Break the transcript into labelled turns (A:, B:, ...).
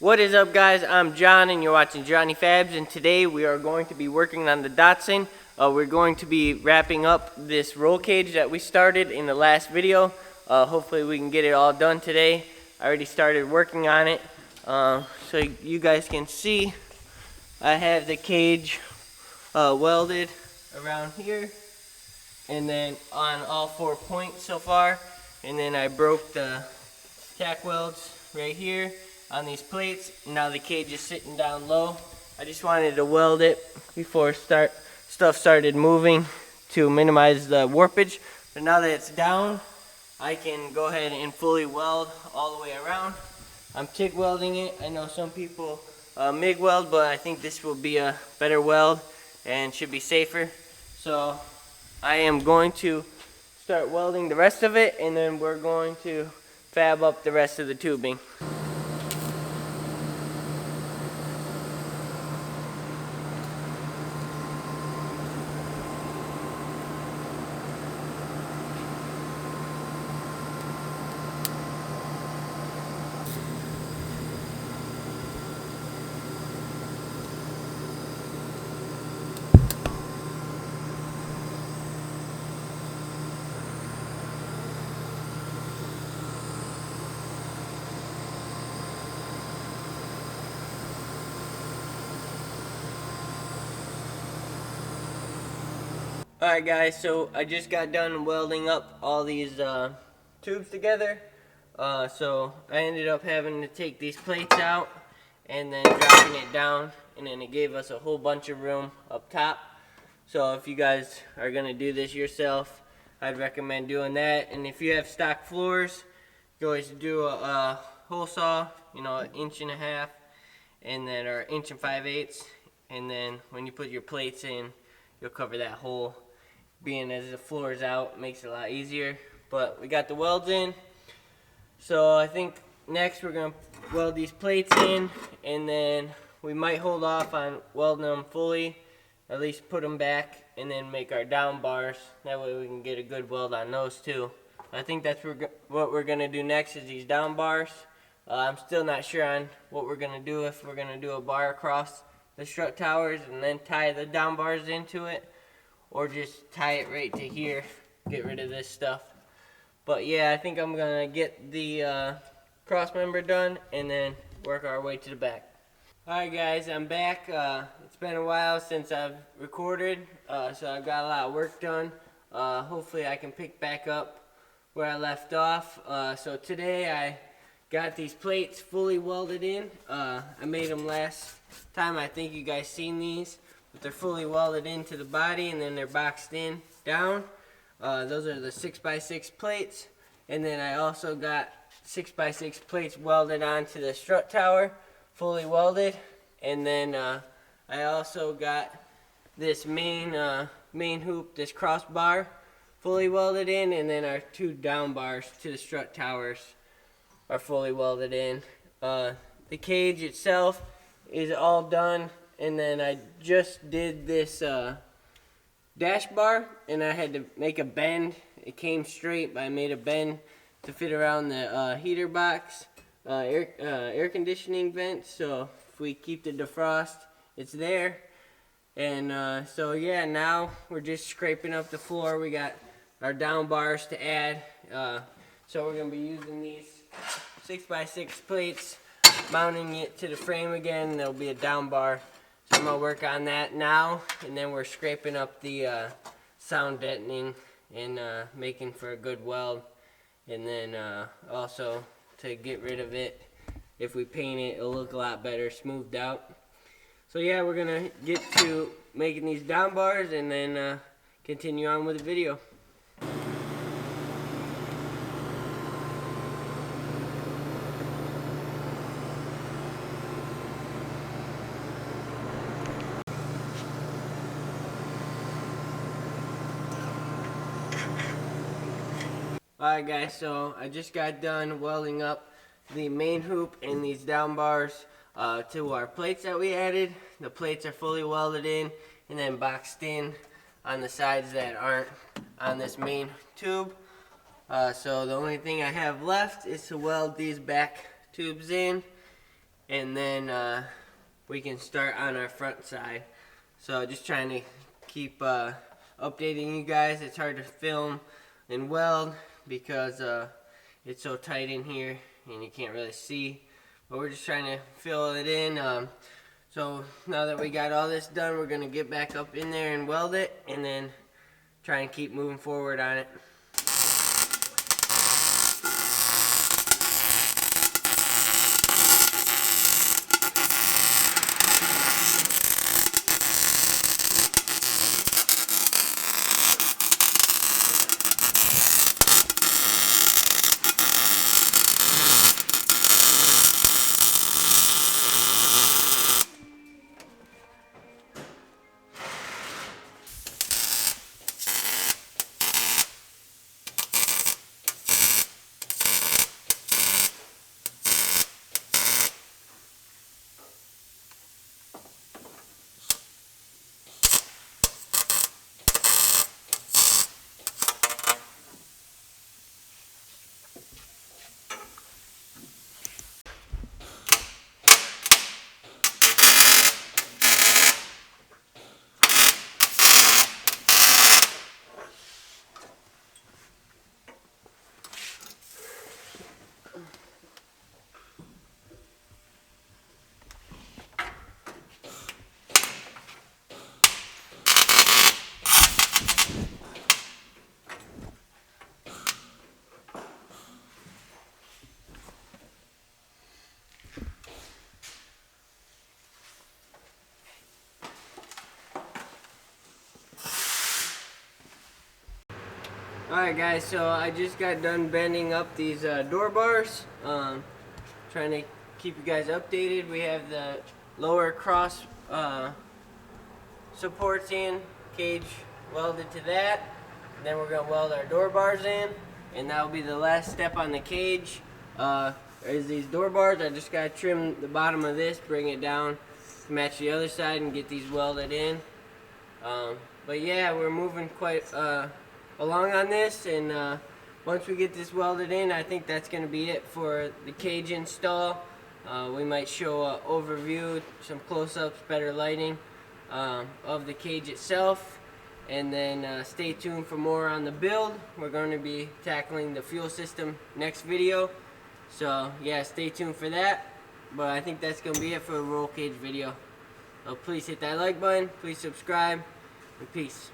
A: What is up, guys? I'm John and you're watching Johnny Fabs, and today we are going to be working on the Datsun. We're going to be wrapping up this roll cage that we started in the last video. Hopefully we can get it all done today. I already started working on it. So you guys can see I have the cage welded around here and then on all 4 points so far, and then I broke the tack welds right here on these plates. Now the cage is sitting down low. I just wanted to weld it before stuff started moving to minimize the warpage. But now that it's down, I can go ahead and fully weld all the way around. I'm TIG welding it. I know some people MIG weld, but I think this will be a better weld and should be safer. So I am going to start welding the rest of it, and then we're going to fab up the rest of the tubing. Alright guys, so I just got done welding up all these tubes together. So I ended up having to take these plates out and then dropping it down, and then it gave us a whole bunch of room up top. So if you guys are going to do this yourself, I'd recommend doing that. And if you have stock floors, you always do a hole saw, you know, 1.5 inches, and then, or 1 5/8 inches, and then when you put your plates in, you'll cover that hole. Being as the floor is out, makes it a lot easier. But we got the welds in, so I think next we're going to weld these plates in, and then we might hold off on welding them fully, at least put them back, and then make our down bars. That way we can get a good weld on those too. I think that's what we're going to do next, is these down bars. I'm still not sure on what we're going to do, if we're going to do a bar across the strut towers and then tie the down bars into it, or just tie it right to here, get rid of this stuff. But yeah, I think I'm gonna get the cross member done and then work our way to the back. Alright guys, I'm back. It's been a while since I've recorded, so I've got a lot of work done. Hopefully I can pick back up where I left off. So today I got these plates fully welded in. I made them last time. I think you guys seen these. But they're fully welded into the body, and then they're boxed in down. Those are the 6x6 plates, and then I also got 6x6 plates welded onto the strut tower, fully welded. And then I also got this main hoop, this crossbar, fully welded in, and then our 2 down bars to the strut towers are fully welded in. The cage itself is all done. And then I just did this dash bar, and I had to make a bend. It came straight, but I made a bend to fit around the heater box, air conditioning vent, so if we keep the defrost, it's there. And so yeah, now we're just scraping up the floor. We got our down bars to add, so we're going to be using these 6x6 plates, mounting it to the frame again. There'll be a down bar. So I'm going to work on that now, and then we're scraping up the sound deadening and making for a good weld. And then also to get rid of it, if we paint it, it'll look a lot better, smoothed out. So yeah, we're going to get to making these down bars and then continue on with the video. Alright guys, so I just got done welding up the main hoop and these down bars to our plates that we added. The plates are fully welded in and then boxed in on the sides that aren't on this main tube. So the only thing I have left is to weld these back tubes in, and then we can start on our front side. So just trying to keep updating you guys. It's hard to film and weld because it's so tight in here and you can't really see, but we're just trying to fill it in. So now that we got all this done, we're gonna get back up in there and weld it, and then try and keep moving forward on it. Alright guys, so I just got done bending up these door bars. Trying to keep you guys updated. We have the lower cross supports in, cage welded to that. Then we're going to weld our door bars in, and that will be the last step on the cage. Is these door bars. I just got to trim the bottom of this, bring it down to match the other side, and get these welded in. But yeah, we're moving quite along on this, and once we get this welded in, I think that's going to be it for the cage install. We might show an overview, some close-ups, better lighting of the cage itself, and then stay tuned for more on the build. We're going to be tackling the fuel system next video, so yeah, stay tuned for that. But I think that's going to be it for a roll cage video. So please hit that like button, please subscribe, and peace.